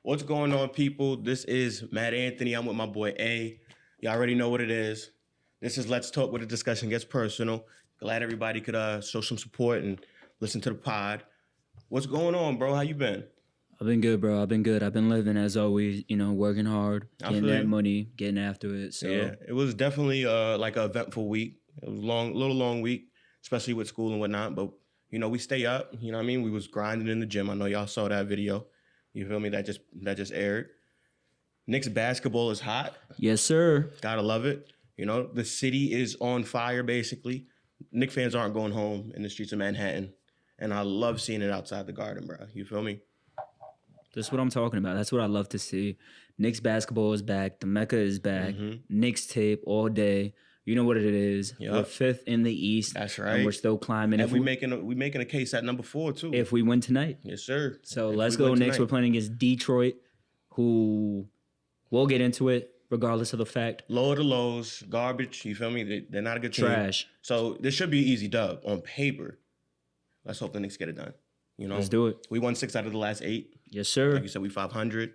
What's going on, people? This is Matt Anthony. I'm with my boy A. You already know what it is. This is Let's Talk, where the discussion gets personal. Glad everybody could show some support and listen to the pod. What's going on, bro? How you been? I've been good, bro. I've been good. I've been living as always, working hard, getting that money, getting after it. So yeah, it was definitely like an eventful week. It was a little long week, especially with school and whatnot. But we stay up. You know what I mean? We was grinding in the gym. I know y'all saw that video. You feel me? That just aired. Knicks basketball is hot. Yes, sir. Gotta love it. The city is on fire, basically. Knicks fans aren't going home in the streets of Manhattan. And I love seeing it outside the Garden, bro. You feel me? That's what I'm talking about. That's what I love to see. Knicks basketball is back. The Mecca is back. Knicks tape all day. You know what it is. Yep. We're fifth in the East. That's right. And we're still climbing. And we making a case at number 4 too. If we win tonight. Yes, sir. So let's go Knicks. We're playing against Detroit, who we'll get into it regardless of the fact. Low of the lows, garbage. You feel me? They're not a good team. Trash. So this should be an easy dub on paper. Let's hope the Knicks get it done. Let's do it. We won 6 out of the last 8. Yes, sir. Like you said, we 500.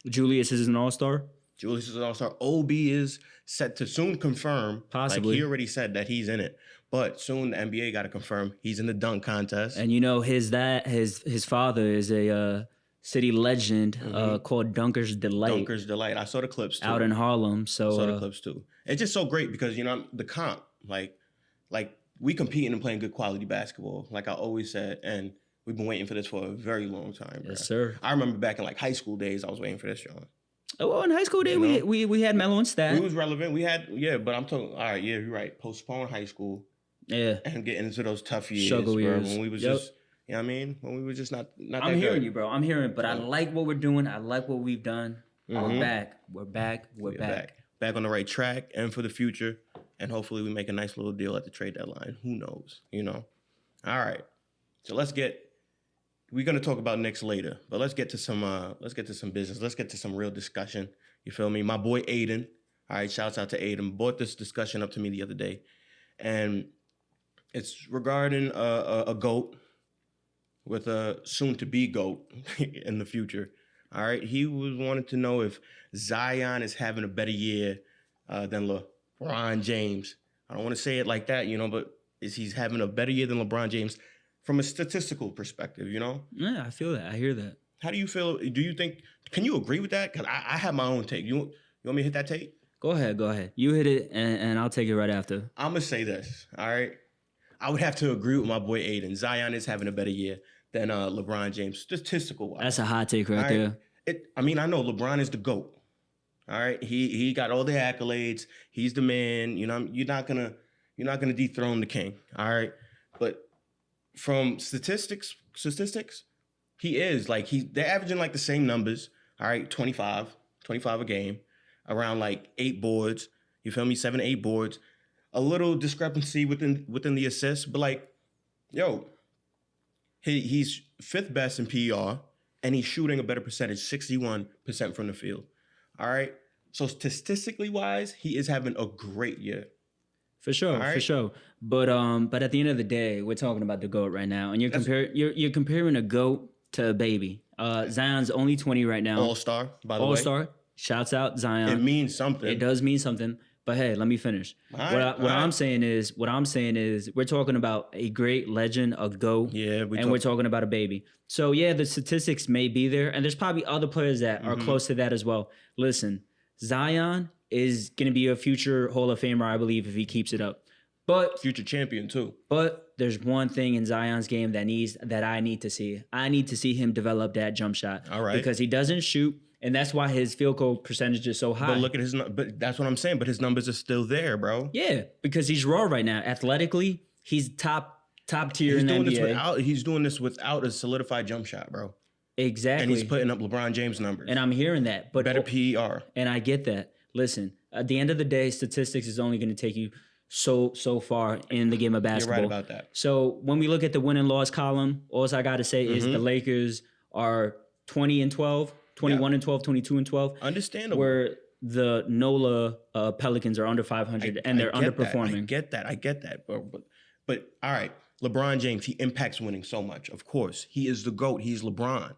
Julius is an all-star. Julius is an all-star. OB is set to soon confirm. Possibly. Like he already said that he's in it. But soon the NBA got to confirm he's in the dunk contest. And his father is a city legend called Dunker's Delight. Dunker's Delight. I saw the clips too. Out in Harlem. So I saw the clips too. It's just so great because the comp, like we competing and playing good quality basketball, like I always said, and we've been waiting for this for a very long time. Bro. Yes, sir. I remember back in high school days, I was waiting for this, John. Oh, well, in high school days, we had Melo and Stat. We was relevant. We had, but I'm talking, all right, yeah, you're right. Postpone high school. Yeah. And getting into those tough years, struggle years. When we was just, when we were just not I'm hearing you, bro. I'm hearing, but I like what we're doing. I like what we've done. We're back. We're back. Back on the right track and for the future. And hopefully we make a nice little deal at the trade deadline. Who knows, All right. So we're going to talk about Knicks later, but let's get to some business. Let's get to some real discussion. You feel me? My boy Aiden. All right. Shouts out to Aiden. Brought this discussion up to me the other day. And it's regarding a GOAT with a soon-to-be GOAT in the future. All right. He wanted to know if Zion is having a better year than LeBron James. I don't want to say it like that, but is he's having a better year than LeBron James from a statistical perspective, Yeah, I feel that. I hear that. How do you feel? Can you agree with that? Because I have my own take. You want me to hit that take? Go ahead. You hit it, and I'll take it right after. I'm going to say this, all right? I would have to agree with my boy Aiden. Zion is having a better year than LeBron James, statistical-wise. That's a hot take right there. I know LeBron is the GOAT. All right, he got all the accolades. He's the man. You're not gonna dethrone the king. All right, but from statistics, he is they're averaging the same numbers. All right, 25 a game, around 8 boards. You feel me? 7 to 8 boards. A little discrepancy within the assists, but he's 5th best in PER, and he's shooting a better percentage, 61% from the field. All right. So statistically wise, he is having a great year. For sure, right? For sure. But at the end of the day, we're talking about the GOAT right now, and you're comparing a GOAT to a baby. Zion's only 20 right now. All-star, by the way. All-star. Shouts out Zion. It means something. It does mean something. But hey, let me finish. What I'm saying is we're talking about a great legend, a GOAT, we're talking about a baby. So yeah, the statistics may be there, and there's probably other players that are close to that as well. Listen, Zion is going to be a future Hall of Famer, I believe, if he keeps it up. But future champion too. But there's one thing in Zion's game that I need to see. I need to see him develop that jump shot. All right. Because he doesn't shoot. And that's why his field goal percentage is so high. But look at but that's what I'm saying. But his numbers are still there, bro. Yeah, because he's raw right now. Athletically, he's top tier in the NBA. He's doing this without a solidified jump shot, bro. Exactly. And he's putting up LeBron James numbers. And I'm hearing that. But better PER. And I get that. Listen, at the end of the day, statistics is only going to take you so far in the game of basketball. You're right about that. So when we look at the win and loss column, all I got to say is the Lakers are 20-12. 21-12, 22-12. Understandable. Where the NOLA Pelicans are under 500 and they're underperforming. I get that. But all right, LeBron James, he impacts winning so much. Of course, he is the GOAT. He's LeBron.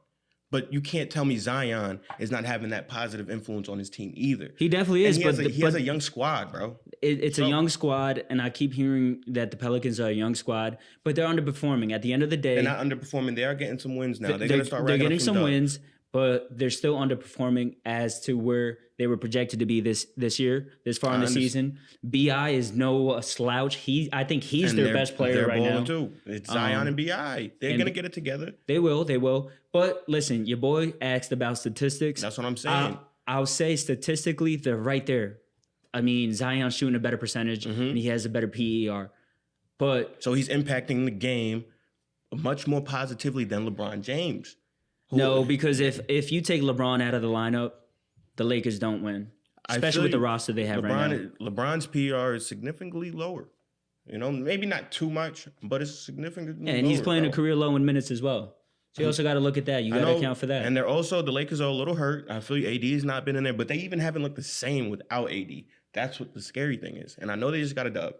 But you can't tell me Zion is not having that positive influence on his team either. He definitely is. But he has a young squad, bro. It's a young squad, and I keep hearing that the Pelicans are a young squad, but they're underperforming. At the end of the day, they're not underperforming. They are getting some wins now. They're going to start. They're getting some wins, but they're still underperforming as to where they were projected to be this year, this far in the season. BI is no slouch. I think he's their best player right now. Too. It's Zion and BI. They're going to get it together. They will. But listen, your boy asked about statistics. That's what I'm saying. I'll say statistically, they're right there. I mean, Zion's shooting a better percentage, and he has a better PER. But so he's impacting the game much more positively than LeBron James. No, because if you take LeBron out of the lineup, the Lakers don't win, especially with the roster they have right now. LeBron's PR is significantly lower. You know, maybe not too much, but it's significantly lower. And he's playing a career low in minutes as well. So you also got to look at that. You got to account for that. And the Lakers are a little hurt. I feel AD has not been in there, but they even haven't looked the same without AD. That's what the scary thing is. And I know they just got a dub.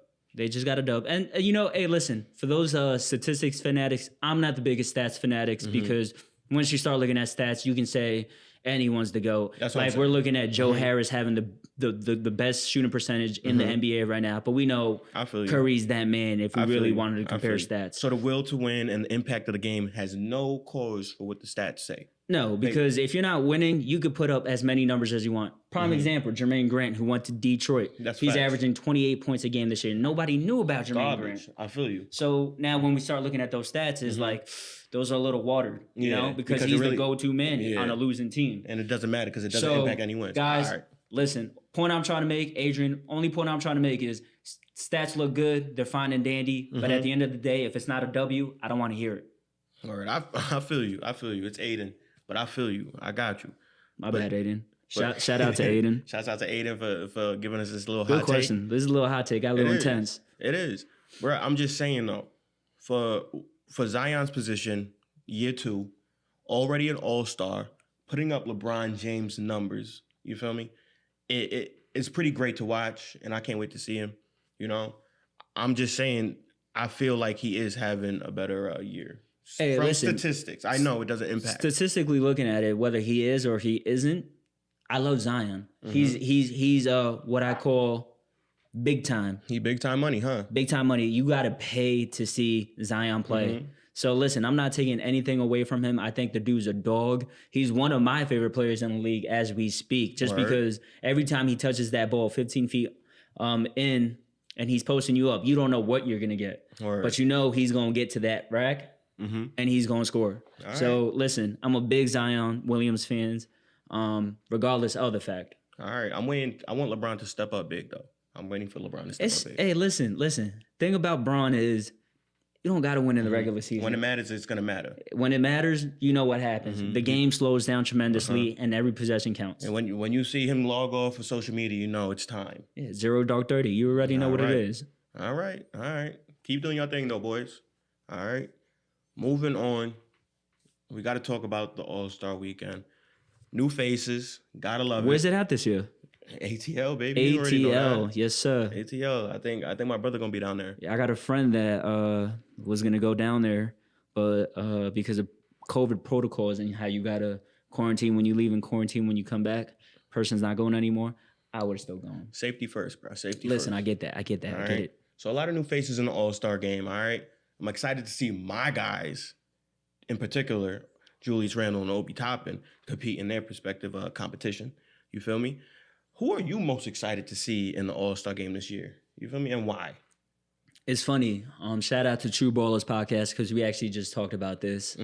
And, hey, listen, for those statistics fanatics, I'm not the biggest stats fanatics because once you start looking at stats, you can say anyone's the GOAT. That's what we're looking at Joe Harris having the best shooting percentage in the NBA right now. But we know Curry's that man if we really wanted to compare stats. So the will to win and the impact of the game has no cause for what the stats say. No, because if you're not winning, you could put up as many numbers as you want. Prime example, Jermaine Grant, who went to Detroit. He's averaging 28 points a game this year. Nobody knew about Jermaine Grant. I feel you. So now when we start looking at those stats, it's like those are a little watered, you know, because he's the go-to man on a losing team. And it doesn't matter because it doesn't impact any wins. Guys, listen, point I'm trying to make, Adrian, only point I'm trying to make is stats look good. They're fine and dandy. But at the end of the day, if it's not a W, I don't want to hear it. All right. I feel you. It's Aiden. But I feel you. I got you. My bad, Aiden. Shout out to Aiden. Shouts out to Aiden for giving us this little hot take. Good question. This is a little hot take. Got a little intense. It is. Bro, I'm just saying, though, for Zion's position, year 2, already an all-star, putting up LeBron James numbers, you feel me? It's pretty great to watch, and I can't wait to see him, you know? I'm just saying, I feel like he is having a better year. Hey, from statistics, I know it doesn't impact. Statistically looking at it, whether he is or he isn't, I love Zion. He's what I call big time. He big time money, huh? Big time money. You got to pay to see Zion play. So listen, I'm not taking anything away from him. I think the dude's a dog. He's one of my favorite players in the league as we speak. Just because every time he touches that ball 15 feet in and he's posting you up, you don't know what you're gonna get, but you know he's gonna get to that rack. And he's going to score. So, listen, I'm a big Zion Williams fan, regardless of the fact. All right. I'm waiting. I want LeBron to step up big, though. I'm waiting for LeBron to step up big. Hey, listen. Thing about Bron is you don't got to win in the regular season. When it matters, it's going to matter. When it matters, you know what happens. The game slows down tremendously, and every possession counts. And when you see him log off of social media, you know it's time. Yeah, 0 dark 30. You already know what it is. All right. Keep doing your thing, though, boys. All right. Moving on, we got to talk about the All-Star Weekend. New faces, gotta love it. Where's it at this year? ATL, baby. ATL, yes, sir. ATL. I think my brother gonna be down there. Yeah, I got a friend that was gonna go down there, but because of COVID protocols and how you gotta quarantine when you leave and quarantine when you come back, person's not going anymore. I would have still gone. Safety first, bro. Listen, I get that. I get it. So a lot of new faces in the All-Star game. All right. I'm excited to see my guys, in particular, Julius Randle and Obi Toppin, compete in their respective competition. You feel me? Who are you most excited to see in the All-Star game this year? You feel me? And why? It's funny. Shout out to True Ballers podcast because we actually just talked about this.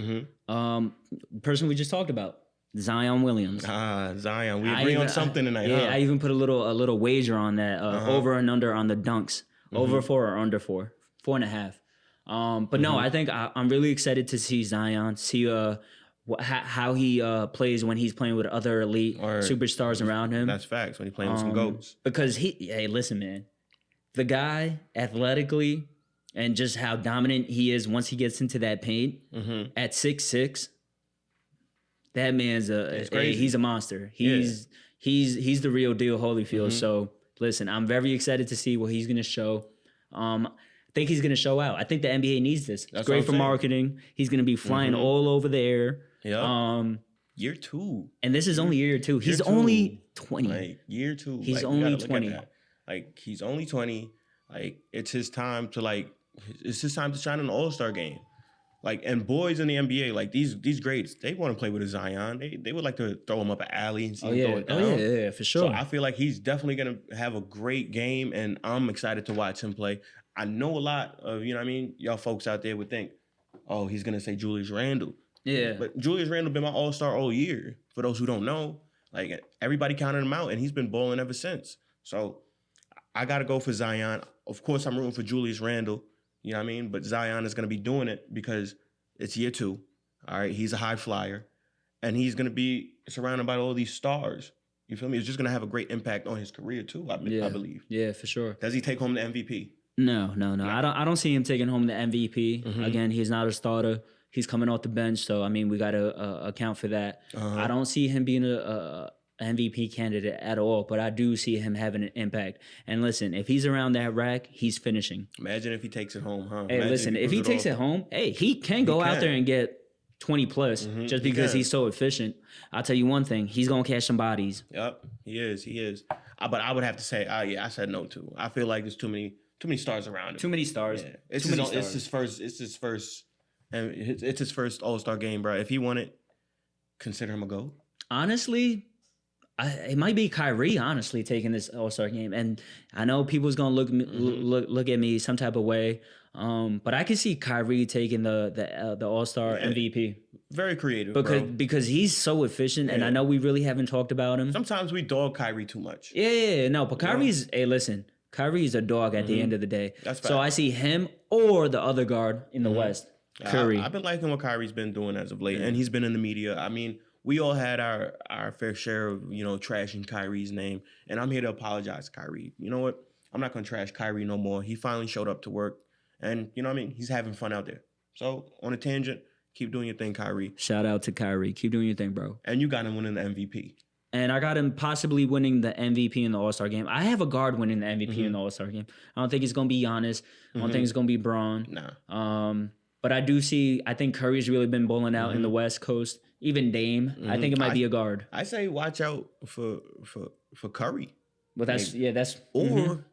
Person we just talked about, Zion Williams. Zion. We agree on something tonight. Yeah, I even put a little wager on that. Over and under on the dunks. Over 4 or under 4. 4.5. But no, I think I'm really excited to see Zion, see how he plays when he's playing with other elite superstars around him. That's facts, when he's playing with some GOATs. Because listen, man, the guy athletically and just how dominant he is once he gets into that paint at 6'6", that man's he's a monster. he's the real deal, Holyfield. So listen, I'm very excited to see what he's gonna show. I think he's gonna show out. I think the NBA needs this. It's great for marketing. He's gonna be flying all over the air. Yeah. Year 2. And this is only year 2. He's only 20. Like year 2. He's only 20. Like he's only 20. Like it's his time to shine in the AllStar game. Like, and boys in the NBA, like these greats, they want to play with a Zion. They would like to throw him up an alley and see him throw it down. Oh yeah, for sure. So I feel like he's definitely gonna have a great game, and I'm excited to watch him play. I know a lot of, y'all folks out there would think, oh, he's gonna say Julius Randle. Yeah. But Julius Randle been my all-star all year. For those who don't know, like everybody counted him out, and he's been balling ever since. So I gotta go for Zion. Of course, I'm rooting for Julius Randle. You know what I mean? But Zion is going to be doing it because it's year 2. All right? He's a high flyer. And he's going to be surrounded by all these stars. You feel me? It's just going to have a great impact on his career, too, I believe. Yeah, for sure. Does he take home the MVP? No. I don't see him taking home the MVP. Again, he's not a starter. He's coming off the bench. So, I mean, we got to account for that. I don't see him being a MVP candidate at all, but I do see him having an impact. And listen, if he's around that rack, he's finishing. Imagine if he takes it home, huh? Hey, listen, if he takes it home, he can go out there and get 20 plus just because he's so efficient. I'll tell you one thing, he's going to catch some bodies. Yep, he is. But I would have to say, I said no too. I feel like there's too many stars around him. Too many stars. Yeah. It's his first All-Star game, bro. If he won it, consider him a GOAT. Honestly, it might be Kyrie, honestly, taking this All-Star game. And I know people's going to look at me some type of way. But I can see Kyrie taking the All-Star MVP. Very creative, because he's so efficient, and I know we really haven't talked about him. Sometimes we dog Kyrie too much. But Kyrie's, Kyrie's a dog at the end of the day. That's fact. So I see him or the other guard in the West, Curry. I've been liking what Kyrie's been doing as of late, and he's been in the media. I mean, we all had our fair share of, trashing Kyrie's name. And I'm here to apologize to Kyrie. You know what? I'm not going to trash Kyrie no more. He finally showed up to work. And, you know what I mean? He's having fun out there. So, on a tangent, keep doing your thing, Kyrie. Shout out to Kyrie. Keep doing your thing, bro. And you got him winning the MVP. And I got him possibly winning the MVP in the All-Star game. I have a guard winning the MVP in the All-Star game. I don't think it's going to be Giannis. I don't think it's going to be Braun. Nah. But I think Curry's really been bowling out in the West Coast. Even Dame, I think it might be a guard. I say watch out for Curry. But that's or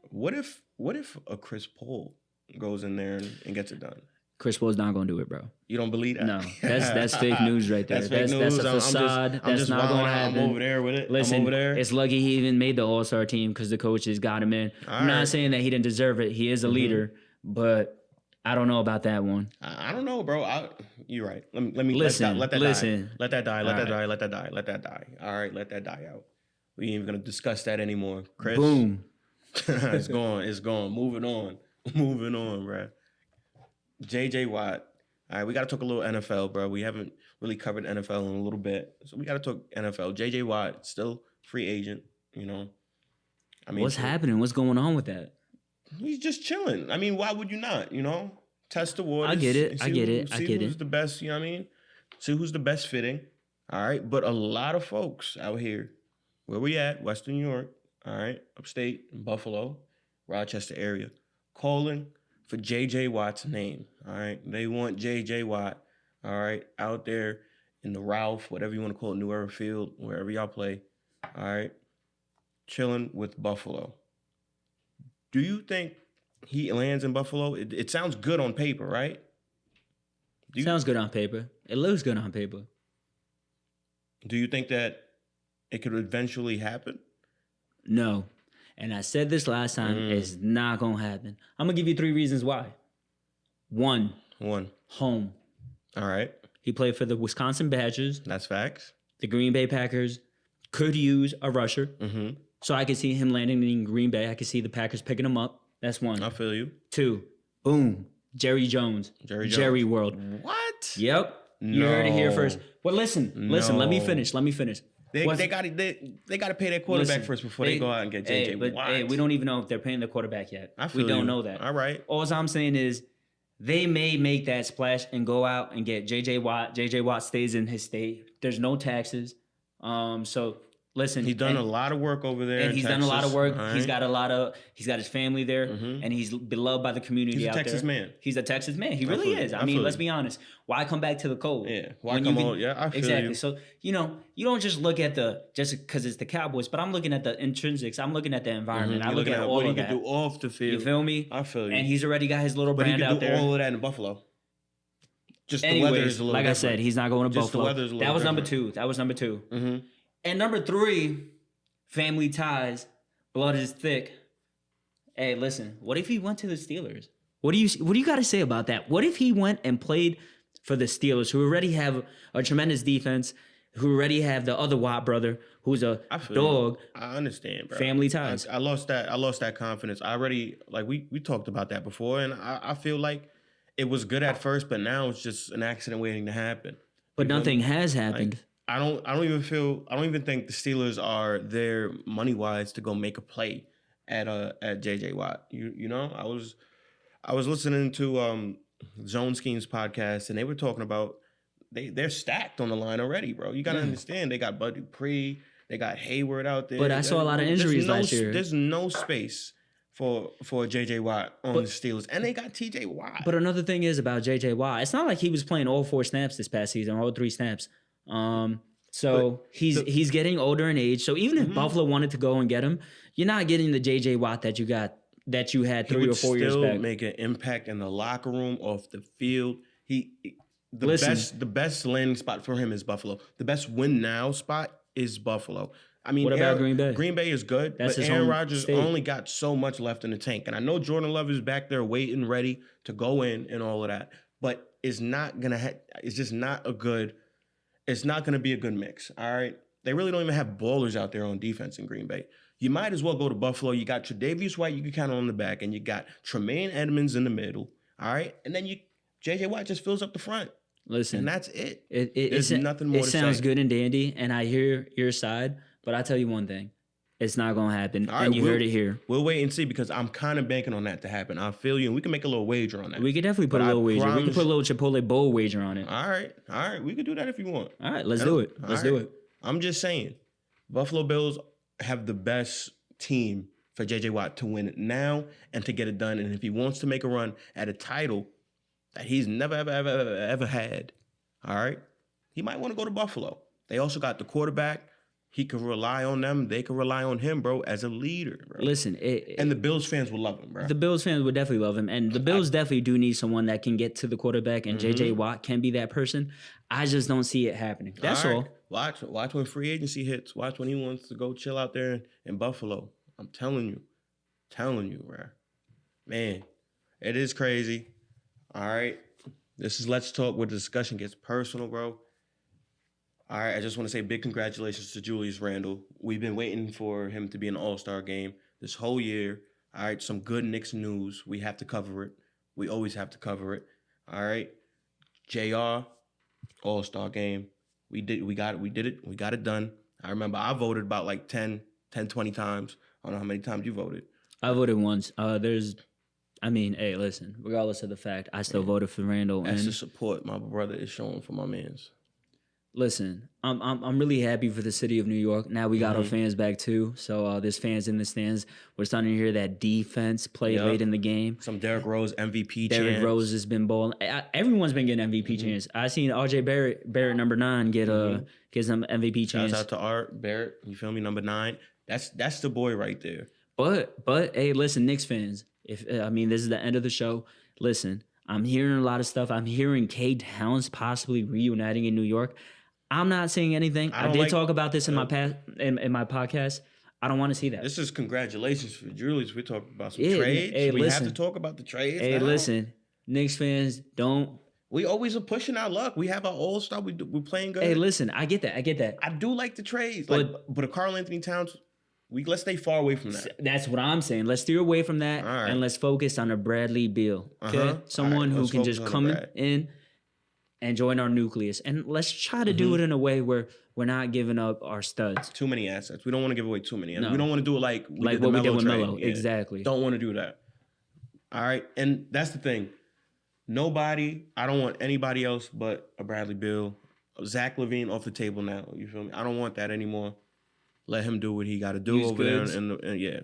what if a Chris Paul goes in there and gets it done? Chris Paul's not gonna do it, bro. You don't believe that? No, that's fake news right there. That's fake news. That's a facade. That's not gonna happen. I'm over there with it. Listen, I'm over there. It's lucky he even made the All-Star team because the coaches got him in. I'm not saying that he didn't deserve it. He is a leader, but I don't know about that one. I don't know, bro. You're right. Let me listen. Let that die. Let that die. All right, let that die out. We ain't even gonna discuss that anymore, Chris. Boom. It's gone. Moving on, bro. JJ Watt. All right, we got to talk a little NFL, bro. We haven't really covered NFL in a little bit, so we got to talk NFL. JJ Watt, still free agent. I mean, what's happening? What's going on with that? He's just chilling. I mean, why would you not? Test the waters. I get it. See who's the best. You know what I mean? See who's the best fitting. All right, but a lot of folks out here, where we at, Western New York. All right, upstate, Buffalo, Rochester area, calling for JJ Watt's name. All right, they want JJ Watt. All right, out there in the Ralph, whatever you want to call it, New Era Field, wherever y'all play. All right, chilling with Buffalo. Do you think he lands in Buffalo? It sounds good on paper, right? Sounds good on paper. It looks good on paper. Do you think that it could eventually happen? No. And I said this last time, it's not going to happen. I'm going to give you 3 reasons why. One. Home. All right. He played for the Wisconsin Badgers. That's facts. The Green Bay Packers could use a rusher. So I could see him landing in Green Bay. I could see the Packers picking him up. That's 1. I feel you. 2. Boom. Jerry Jones. Jerry World. What? Yep. No. You heard it here first. Well, listen. Let me finish. They got to pay their quarterback first before they go out and get JJ Watt. Hey, we don't even know if they're paying the quarterback yet. We don't know that. All right. All I'm saying is they may make that splash and go out and get JJ Watt. JJ Watt stays in his state. There's no taxes. So Listen, he's done a lot of work over there, and he's done a lot of work. Right. He's got his family there, and he's beloved by the community out there. He's a Texas man. He's a Texas man. He really is. I mean, let's be honest. Why come back to the cold? Yeah. Why come on? Yeah, I feel exactly. you. So you don't just look at just because it's the Cowboys, but I'm looking at the intrinsics. I'm looking at the environment. I'm looking at all what of he can do off the field. You feel me? I feel you. And he's already got his little brand out there. But he can do all of that in Buffalo. Just Anyways, the weather is a little like different. I said, he's not going to just Buffalo. The weather's a little That was number two. Mm-hmm. And number 3, family ties, blood is thick. Hey, listen, what if he went to the Steelers? What do you got to say about that? What if he went and played for the Steelers, who already have a tremendous defense, who already have the other Watt brother, who's a dog? I understand, bro. Family ties. I lost that confidence. I already, like, we talked about that before, and I feel like it was good at first, but now it's just an accident waiting to happen. But nothing has happened. Like, I don't even think the Steelers are there money wise to go make a play at JJ Watt. You know, I was listening to Zone Schemes podcast, and they were talking about they're stacked on the line already, bro. You gotta understand, they got Bud Dupree, they got Hayward out there. But I saw a lot of injuries last year. There's no space for JJ Watt on the Steelers, and they got TJ Watt. But another thing is about JJ Watt, it's not like he was playing all 4 snaps this past season, all 3 snaps. So he's getting older in age. So even if Buffalo wanted to go and get him, you're not getting the JJ Watt that you had 3 or 4 years back. He would still make an impact in the locker room, off the field. The best landing spot for him is Buffalo. The best win now spot is Buffalo. I mean, what about Green Bay? Green Bay is good, but Aaron Rodgers only got so much left in the tank. And I know Jordan Love is back there waiting, ready to go in and all of that. But it's not gonna. It's just not a good. It's not gonna be a good mix. All right, they really don't even have ballers out there on defense in Green Bay. You might as well go to Buffalo. You got Tre'Davious White, you can count on the back, and you got Tremaine Edmonds in the middle. All right, and then JJ Watt just fills up the front. Listen, and that's it. There's nothing more to say. It sounds good and dandy, and I hear your side, but I tell you one thing. It's not going to happen, and you heard it here. We'll wait and see, because I'm kind of banking on that to happen. I feel you, and we can make a little wager on that. We could definitely put a little wager. We could put a little Chipotle Bowl wager on it. All right. We could do that if you want. All right, let's do it. Let's do it. I'm just saying, Buffalo Bills have the best team for JJ Watt to win it now and to get it done. And if he wants to make a run at a title that he's never, ever had, all right, he might want to go to Buffalo. They also got the quarterback. He can rely on them. They can rely on him, bro, as a leader, bro. Listen. And the Bills fans will love him, bro. The Bills fans would definitely love him. And the Bills definitely do need someone that can get to the quarterback, and JJ Watt can be that person. I just don't see it happening. That's all. Watch when free agency hits. Watch when he wants to go chill out there in Buffalo. I'm telling you, bro. Man, it is crazy. All right. This is Let's Talk, where the discussion gets personal, bro. All right, I just want to say big congratulations to Julius Randle. We've been waiting for him to be in the AllStar Game this whole year. All right, some good Knicks news. We have to cover it. We always have to cover it. All right, JR, AllStar Game. We did it. We got it done. I remember I voted about like 10, 20 times. I don't know how many times you voted. I voted once. Hey, listen, regardless of the fact, I still voted for Randle. That's the support my brother is showing for my mans. Listen, I'm really happy for the city of New York. Now we got our fans back too. So there's fans in the stands. We're starting to hear that defense play late in the game. Some Derrick Rose MVP chants. Derrick Rose has been balling. Everyone's been getting MVP chants. I seen RJ Barrett number 9 get some MVP chants. Shout out to Art Barrett. You feel me? Number 9. That's the boy right there. But hey, listen, Knicks fans. This is the end of the show. Listen, I'm hearing a lot of stuff. I'm hearing K Towns possibly reuniting in New York. I'm not saying anything. I did talk about this in my past in my podcast. I don't want to see that. This is congratulations for Julius. We're talking about some trades. We have to talk about the trades. Hey, listen, Knicks fans, don't. We always are pushing our luck. We have our all-star. We're playing good. Hey, listen, I get that. I do like the trades. But Karl Anthony Towns, let's stay far away from that. That's what I'm saying. Let's steer away from that, and let's focus on a Bradley Beal. Okay, someone who can just come in and join our nucleus. And let's try to do it in a way where we're not giving up our studs. Too many assets. We don't want to give away too many. No. We don't want to do it like what we did with Melo. Yeah. Exactly. Don't want to do that. All right. And that's the thing. I don't want anybody else but a Bradley Beal. Zach LaVine off the table now. You feel me? I don't want that anymore. Let him do what he got to do over there. And yeah.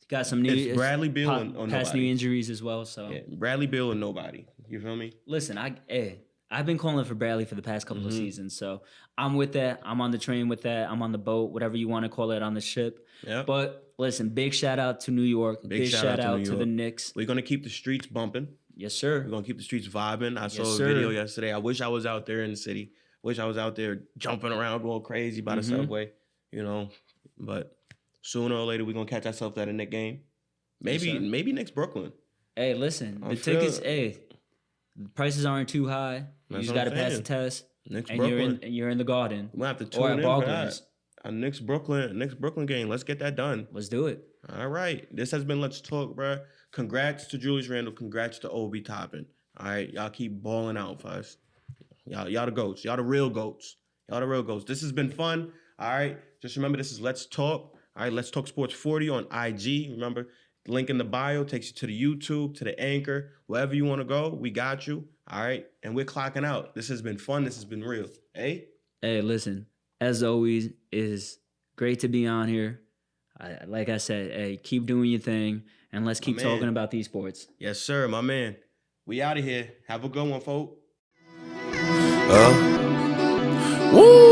Got some new... It's Bradley Beal or past nobody. new injuries as well, so... Yeah, Bradley Beal or nobody. You feel me? Listen, I've been calling for Bradley for the past couple of seasons, so I'm with that. I'm on the train with that. I'm on the boat, whatever you want to call it, on the ship. Yeah. But listen, big shout out to New York. Big shout out to the Knicks. We're gonna keep the streets bumping. Yes, sir. We're gonna keep the streets vibing. I saw a video yesterday. I wish I was out there in the city. Wish I was out there jumping around, going crazy by the subway. You know, but sooner or later we're gonna catch ourselves at a Knicks game. Maybe next Brooklyn. Hey, listen, the tickets. Hey, the prices aren't too high. You just got to pass the test, you're in the Garden. We'll have to tune in for that. A Knicks Brooklyn game. Let's get that done. Let's do it. All right. This has been Let's Talk, bro. Congrats to Julius Randle. Congrats to Obi Toppin. All right, y'all keep balling out for us. Y'all the goats. Y'all the real goats. This has been fun. All right. Just remember, this is Let's Talk. All right. Let's Talk Sports 40 on IG. Remember, link in the bio takes you to the YouTube, to the Anchor, wherever you want to go. We got you. All right. And we're clocking out. This has been fun. This has been real. Hey, listen, as always, it is great to be on here. Like I said, hey, keep doing your thing, and let's keep talking about these sports. Yes, sir, my man. We out of here. Have a good one, folks. Woo!